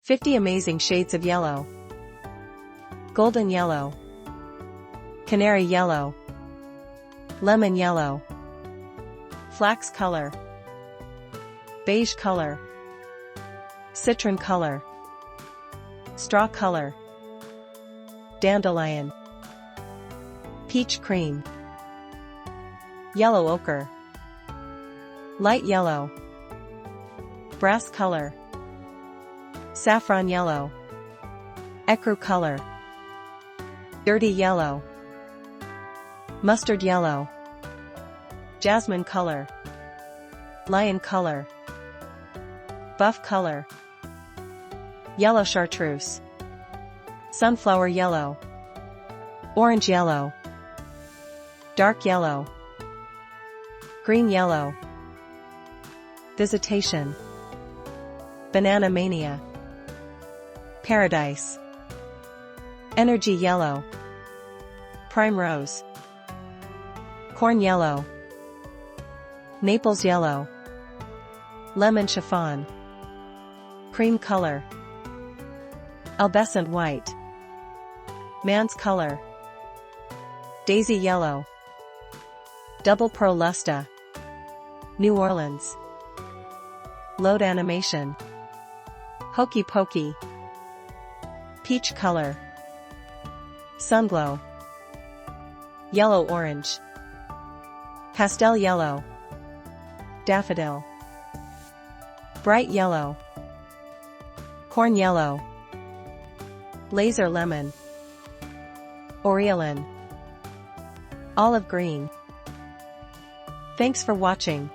50 amazing shades of yellow. Golden yellow, canary yellow, lemon yellow, flax color, beige color, citron color, straw color, dandelion, peach cream, yellow ochre, light yellow, brass color, saffron yellow, ecru color, dirty yellow, mustard yellow, jasmine color, lion color, buff color, yellow chartreuse, sunflower yellow, orange yellow, dark yellow, green yellow, visitation, banana mania, paradise, energy yellow, primrose, corn yellow, Naples yellow, lemon chiffon, cream color, albescent white, man's color, daisy yellow, double pearl luster, New Orleans, load animation, hokey pokey, peach color, sunglow, yellow orange, pastel yellow, daffodil, bright yellow, corn yellow, laser lemon, aureolin, olive green. Thanks for watching.